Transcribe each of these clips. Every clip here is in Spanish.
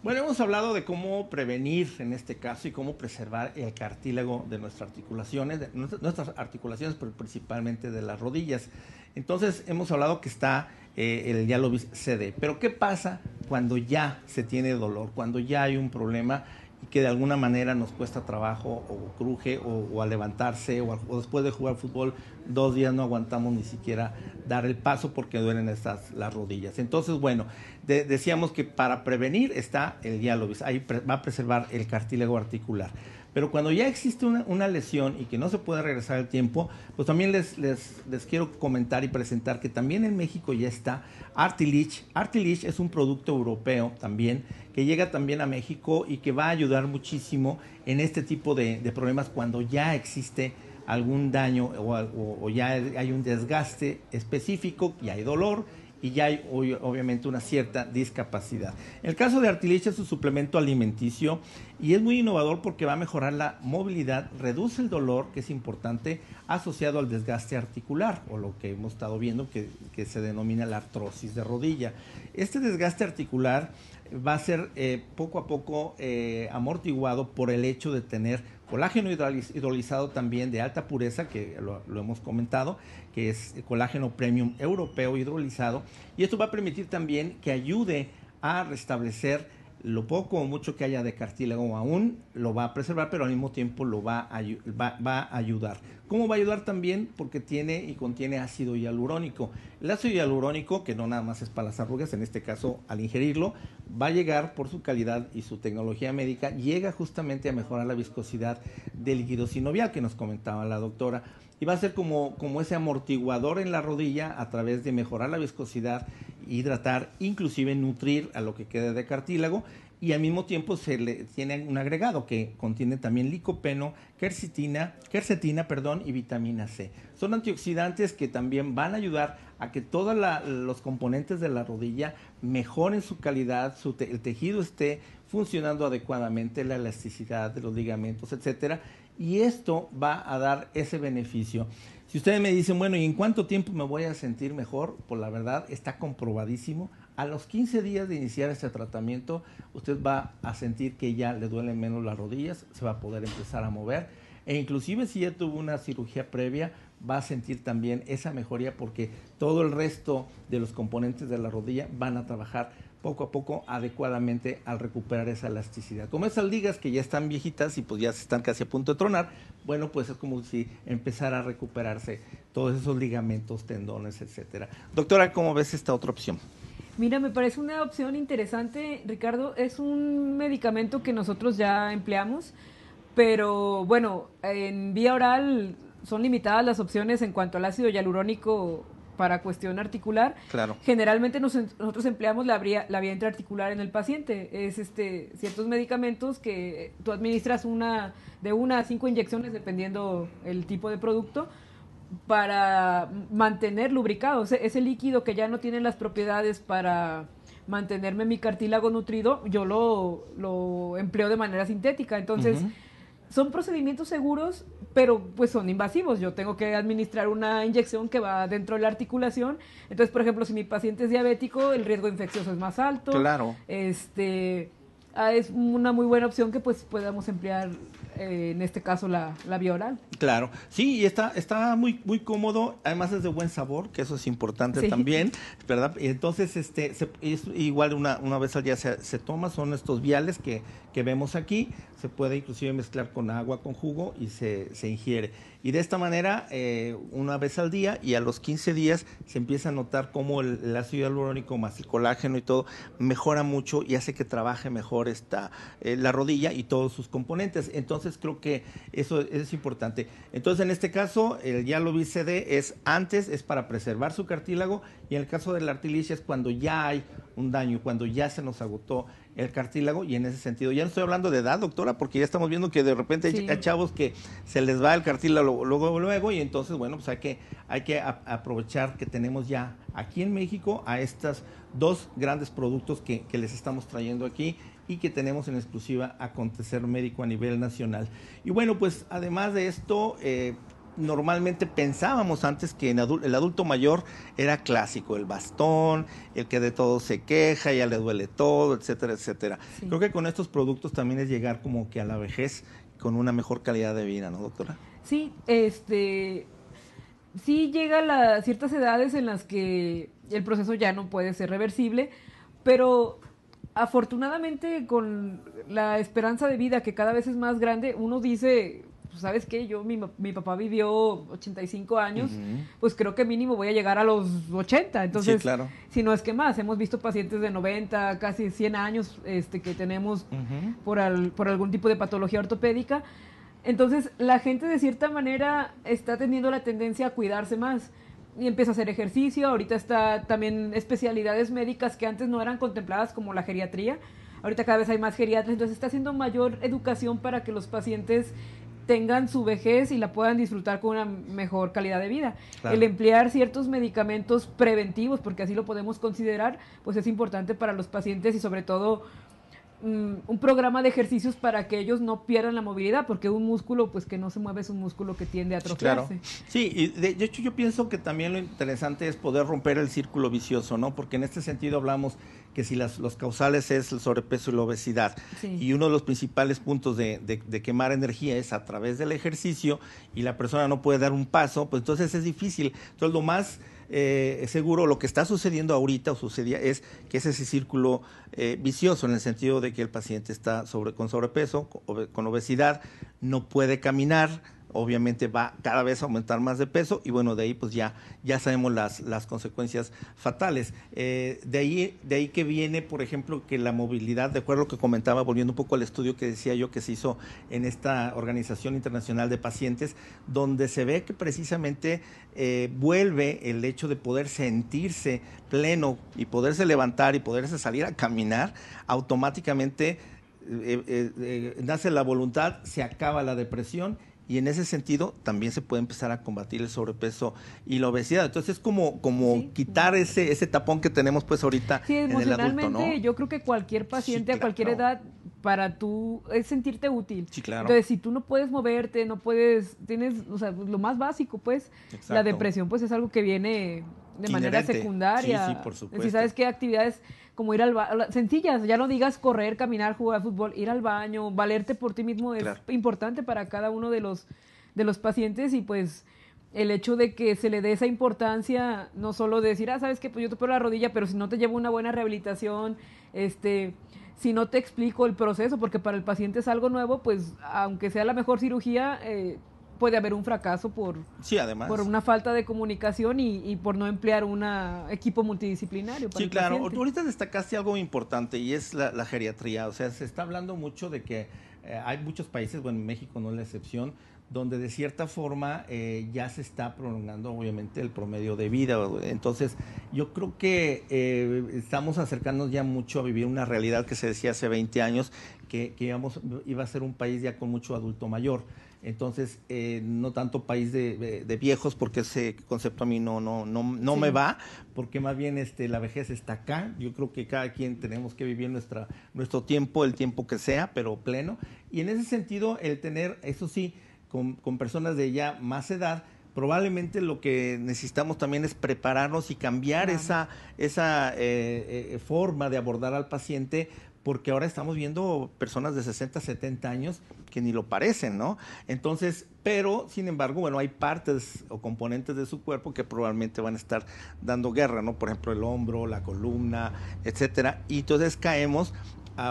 Bueno, hemos hablado de cómo prevenir en este caso y cómo preservar el cartílago de nuestras articulaciones, pero principalmente de las rodillas. Entonces, hemos hablado que está el Dialobis CD. Pero, ¿qué pasa cuando ya se tiene dolor, cuando ya hay un problema y que de alguna manera nos cuesta trabajo o cruje o al levantarse o después de jugar fútbol 2 días no aguantamos ni siquiera dar el paso porque duelen las rodillas? Entonces, bueno, decíamos que para prevenir está el Dialobis, ahí va a preservar el cartílago articular. Pero cuando ya existe una lesión y que no se puede regresar el tiempo, pues también les quiero comentar y presentar que también en México ya está Artilich. Artilich es un producto europeo también que llega también a México y que va a ayudar muchísimo en este tipo de problemas cuando ya existe algún daño o ya hay un desgaste específico, ya hay dolor y ya hay obviamente una cierta discapacidad. El caso de Artilich es un suplemento alimenticio y es muy innovador porque va a mejorar la movilidad, reduce el dolor, que es importante, asociado al desgaste articular, o lo que hemos estado viendo que se denomina la artrosis de rodilla. Este desgaste articular va a ser poco a poco amortiguado por el hecho de tener colágeno hidrolizado también de alta pureza, que lo hemos comentado, que es el colágeno premium europeo hidrolizado, y esto va a permitir también que ayude a restablecer lo poco o mucho que haya de cartílago. Aún lo va a preservar, pero al mismo tiempo lo va a ayudar. ¿Cómo va a ayudar también? Porque tiene y contiene ácido hialurónico. El ácido hialurónico, que no nada más es para las arrugas, en este caso al ingerirlo, va a llegar por su calidad y su tecnología médica, llega justamente a mejorar la viscosidad del líquido sinovial que nos comentaba la doctora. Y va a ser como ese amortiguador en la rodilla a través de mejorar la viscosidad, hidratar, inclusive nutrir a lo que quede de cartílago, y al mismo tiempo se le tiene un agregado que contiene también licopeno, quercetina, y vitamina C. Son antioxidantes que también van a ayudar a que todos los componentes de la rodilla mejoren su calidad, el tejido esté funcionando adecuadamente, la elasticidad de los ligamentos, etcétera, y esto va a dar ese beneficio. Si ustedes me dicen, bueno, ¿y en cuánto tiempo me voy a sentir mejor? Pues la verdad está comprobadísimo. A los 15 días de iniciar este tratamiento, usted va a sentir que ya le duelen menos las rodillas, se va a poder empezar a mover, e inclusive si ya tuvo una cirugía previa, va a sentir también esa mejoría porque todo el resto de los componentes de la rodilla van a trabajar poco a poco adecuadamente al recuperar esa elasticidad. Como esas ligas que ya están viejitas y pues ya se están casi a punto de tronar, bueno, pues es como si empezara a recuperarse todos esos ligamentos, tendones, etcétera. Doctora, ¿cómo ves esta otra opción? Mira, me parece una opción interesante, Ricardo. Es un medicamento que nosotros ya empleamos, pero bueno, en vía oral son limitadas las opciones en cuanto al ácido hialurónico para cuestión articular. Claro. Generalmente nosotros empleamos la vía intraarticular en el paciente. Es ciertos medicamentos que tú administras de 1 a 5 inyecciones dependiendo el tipo de producto, para mantener lubricado ese líquido que ya no tiene las propiedades para mantenerme mi cartílago nutrido. Yo lo empleo de manera sintética. Entonces, son procedimientos seguros, pero pues son invasivos. Yo tengo que administrar una inyección que va dentro de la articulación. Entonces, por ejemplo, si mi paciente es diabético, el riesgo infeccioso es más alto. Claro. Es una muy buena opción que pues podamos emplear en este caso la vía oral. Claro, sí, y está muy cómodo, además es de buen sabor, que eso es importante también, ¿verdad? Y entonces es igual una vez al día se toma, son estos viales que vemos aquí, se puede inclusive mezclar con agua, con jugo y se ingiere. Y de esta manera, una vez al día, y a los 15 días se empieza a notar cómo el ácido hialurónico más el colágeno y todo mejora mucho y hace que trabaje mejor la rodilla y todos sus componentes. Entonces creo que eso es importante. Entonces en este caso el Dialobis CD es para preservar su cartílago, y en el caso de la Artilich es cuando ya hay un daño, cuando ya se nos agotó el cartílago, y en ese sentido, ya no estoy hablando de edad, doctora, porque ya estamos viendo que de repente hay chavos que se les va el cartílago luego, y entonces, bueno, pues hay que aprovechar que tenemos ya aquí en México a estos 2 grandes productos que les estamos trayendo aquí y que tenemos en exclusiva Acontecer Médico a nivel nacional. Y bueno, pues además de esto, normalmente pensábamos antes que el adulto mayor era clásico, el bastón, el que de todo se queja, ya le duele todo, etcétera, etcétera. Sí. Creo que con estos productos también es llegar como que a la vejez con una mejor calidad de vida, ¿no, doctora? Sí, sí llega a ciertas edades en las que el proceso ya no puede ser reversible, pero afortunadamente con la esperanza de vida que cada vez es más grande, uno dice, pues, ¿sabes qué? Mi papá vivió 85 años, pues creo que mínimo voy a llegar a los 80, entonces, sí, claro. Si no es que más, hemos visto pacientes de 90, casi 100 años que tenemos por algún tipo de patología ortopédica. Entonces, la gente de cierta manera está teniendo la tendencia a cuidarse más y empieza a hacer ejercicio. Ahorita está también especialidades médicas que antes no eran contempladas, como la geriatría. Ahorita cada vez hay más geriatras, entonces está haciendo mayor educación para que los pacientes tengan su vejez y la puedan disfrutar con una mejor calidad de vida. Claro. El emplear ciertos medicamentos preventivos, porque así lo podemos considerar, pues es importante para los pacientes y sobre todo un programa de ejercicios para que ellos no pierdan la movilidad, porque un músculo pues que no se mueve es un músculo que tiende a atrofiarse. Claro. Sí, y de hecho yo pienso que también lo interesante es poder romper el círculo vicioso, ¿no? Porque en este sentido hablamos que si los causales es el sobrepeso y la obesidad, sí. Y uno de los principales puntos de quemar energía es a través del ejercicio y la persona no puede dar un paso, pues entonces es difícil. Entonces lo más seguro, lo que está sucediendo ahorita o sucedía es que es ese círculo vicioso, en el sentido de que el paciente está con sobrepeso, con obesidad, no puede caminar, obviamente va cada vez a aumentar más de peso y bueno, de ahí pues ya sabemos las consecuencias fatales. De ahí que viene, por ejemplo, que la movilidad, de acuerdo a lo que comentaba, volviendo un poco al estudio que decía yo que se hizo en esta Organización Internacional de Pacientes, donde se ve que precisamente vuelve el hecho de poder sentirse pleno y poderse levantar y poderse salir a caminar, automáticamente nace la voluntad, se acaba la depresión. Y en ese sentido también se puede empezar a combatir el sobrepeso y la obesidad. Entonces es como sí. Quitar ese tapón que tenemos pues ahorita sí, en el adulto, ¿no? Yo creo que cualquier paciente sí, claro. A cualquier edad, para tú es sentirte útil. Sí, claro. Entonces si tú no puedes moverte, tienes, o sea, lo más básico pues, exacto. La depresión pues es algo que viene de manera secundaria. Sí, por supuesto. Si sabes qué actividades como ir al baño, sencillas, ya no digas correr, caminar, jugar fútbol, ir al baño, valerte por ti mismo es claro. Importante para cada uno de los pacientes y pues el hecho de que se le dé esa importancia, no solo de decir, sabes que pues yo te opero la rodilla, pero si no te llevo una buena rehabilitación, si no te explico el proceso, porque para el paciente es algo nuevo, pues aunque sea la mejor cirugía, puede haber un fracaso por una falta de comunicación y por no emplear un equipo multidisciplinario para sí, el claro. paciente. Ahorita destacaste algo importante y es la geriatría. O sea, se está hablando mucho de que hay muchos países, bueno, México no es la excepción, donde de cierta forma ya se está prolongando obviamente el promedio de vida. Entonces yo creo que estamos acercándonos ya mucho a vivir una realidad que se decía hace 20 años, que iba a ser un país ya con mucho adulto mayor. Entonces, no tanto país de viejos, porque ese concepto a mí no sí. me va, porque más bien la vejez está acá. Yo creo que cada quien tenemos que vivir nuestro tiempo, el tiempo que sea, pero pleno. Y en ese sentido, el tener, eso sí, con personas de ya más edad, probablemente lo que necesitamos también es prepararnos y cambiar claro. esa forma de abordar al paciente, porque ahora estamos viendo personas de 60, 70 años que ni lo parecen, ¿no? Entonces, pero, sin embargo, bueno, hay partes o componentes de su cuerpo que probablemente van a estar dando guerra, ¿no? Por ejemplo, el hombro, la columna, etcétera. Y entonces caemos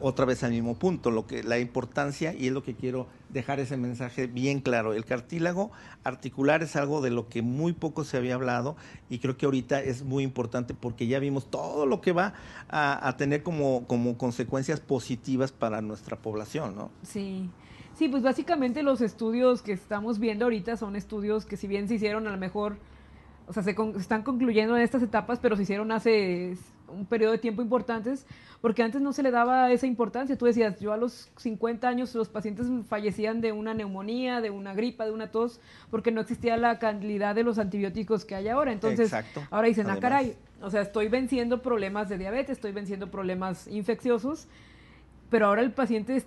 otra vez al mismo punto, la importancia, y es lo que quiero dejar ese mensaje bien claro. El cartílago articular es algo de lo que muy poco se había hablado y creo que ahorita es muy importante porque ya vimos todo lo que va a tener como consecuencias positivas para nuestra población, ¿no? Sí, pues básicamente los estudios que estamos viendo ahorita son estudios que si bien se hicieron a lo mejor, o sea, se están concluyendo en estas etapas, pero se hicieron hace un periodo de tiempo importantes, porque antes no se le daba esa importancia. Tú decías, yo a los 50 años los pacientes fallecían de una neumonía, de una gripa, de una tos, porque no existía la calidad de los antibióticos que hay ahora. Entonces, exacto. Ahora dicen, caray, o sea, estoy venciendo problemas de diabetes, estoy venciendo problemas infecciosos, pero ahora el paciente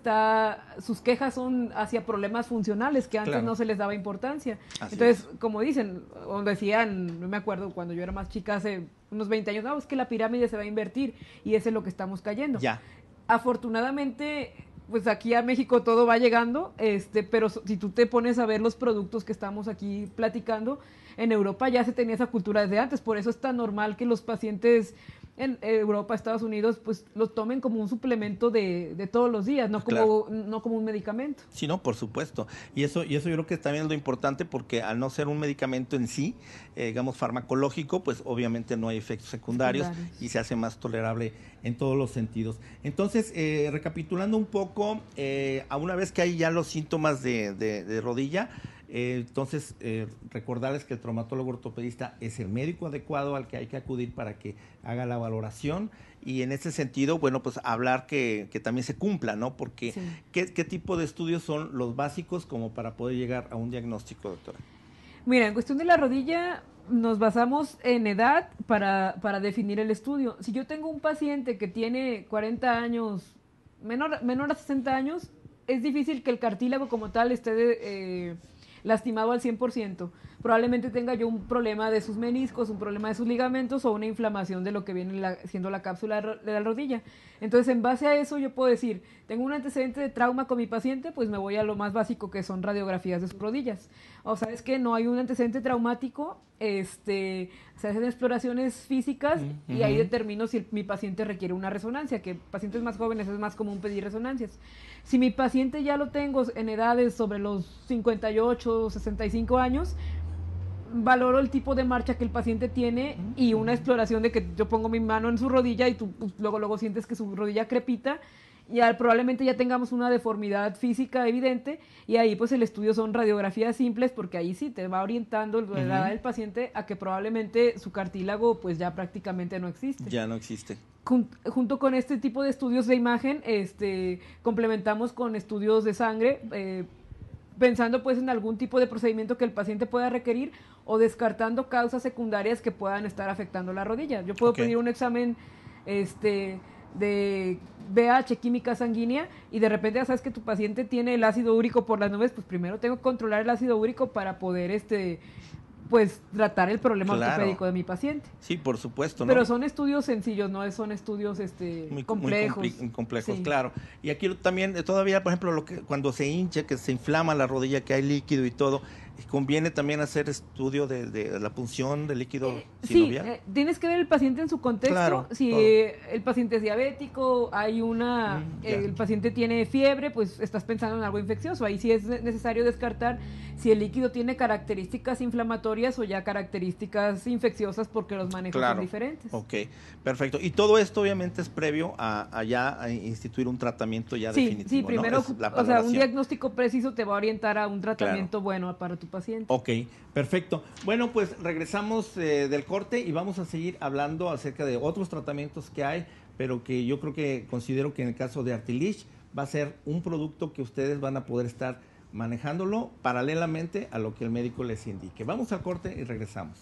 sus quejas son hacia problemas funcionales que antes no se les daba importancia. Entonces, como dicen, o decían, no me acuerdo cuando yo era más chica, hace unos 20 años, no, es que la pirámide se va a invertir y ese es lo que estamos cayendo. Ya. Afortunadamente, pues aquí a México todo va llegando, pero si tú te pones a ver los productos que estamos aquí platicando, en Europa ya se tenía esa cultura desde antes, por eso es tan normal que los pacientes en Europa, Estados Unidos, pues lo tomen como un suplemento de todos los días, no como un medicamento. Sí, no, por supuesto. Y eso yo creo que también es lo importante, porque al no ser un medicamento en sí, digamos farmacológico, pues obviamente no hay efectos secundarios y se hace más tolerable en todos los sentidos. Entonces, recapitulando un poco, a una vez que hay ya los síntomas de rodilla, entonces, recordarles que el traumatólogo ortopedista es el médico adecuado al que hay que acudir para que haga la valoración, y en ese sentido, bueno, pues hablar que también se cumpla, ¿no? Porque sí. ¿qué tipo de estudios son los básicos como para poder llegar a un diagnóstico, doctora? Mira, en cuestión de la rodilla nos basamos en edad para definir el estudio. Si yo tengo un paciente que tiene 40 años, menor a 60 años, es difícil que el cartílago como tal esté lastimado al 100%. Probablemente tenga yo un problema de sus meniscos, un problema de sus ligamentos o una inflamación de lo que viene siendo la cápsula de la rodilla. Entonces, en base a eso yo puedo decir, tengo un antecedente de trauma con mi paciente, pues me voy a lo más básico, que son radiografías de sus rodillas. O sabes que no hay un antecedente traumático, se hacen exploraciones físicas y ahí determino si mi paciente requiere una resonancia, que pacientes más jóvenes es más común pedir resonancias. Si mi paciente ya lo tengo en edades sobre los 58, 65 años, valoro el tipo de marcha que el paciente tiene y una exploración de que yo pongo mi mano en su rodilla y tú pues, luego sientes que su rodilla crepita, y probablemente ya tengamos una deformidad física evidente, y ahí pues el estudio son radiografías simples, porque ahí sí te va orientando la edad del paciente a que probablemente su cartílago pues ya prácticamente no existe. Ya no existe. Junto con este tipo de estudios de imagen, complementamos con estudios de sangre, pensando pues en algún tipo de procedimiento que el paciente pueda requerir o descartando causas secundarias que puedan estar afectando la rodilla. Yo puedo pedir un examen de BH, química sanguínea, y de repente ya sabes que tu paciente tiene el ácido úrico por las nubes, pues primero tengo que controlar el ácido úrico para poder pues tratar el problema ortopédico de mi paciente. Sí, por supuesto, ¿no? Pero son estudios sencillos, no son estudios complejos. Muy complejos, sí. Claro. Y aquí también, todavía, por ejemplo, cuando se hincha, que se inflama la rodilla, que hay líquido y todo, ¿conviene también hacer estudio de la punción del líquido sinovial? Sí, tienes que ver el paciente en su contexto. Claro, si el paciente es diabético, el paciente tiene fiebre, pues estás pensando en algo infeccioso. Ahí sí es necesario descartar si el líquido tiene características inflamatorias o ya características infecciosas, porque los manejos son diferentes. Ok, perfecto. Y todo esto obviamente es previo a instituir un tratamiento ya definitivo. Sí, primero, ¿no? un diagnóstico preciso te va a orientar a un tratamiento bueno para tu paciente. Ok, perfecto. Bueno, pues regresamos del corte y vamos a seguir hablando acerca de otros tratamientos que hay, pero que yo considero que en el caso de Artilich va a ser un producto que ustedes van a poder estar manejándolo paralelamente a lo que el médico les indique. Vamos al corte y regresamos.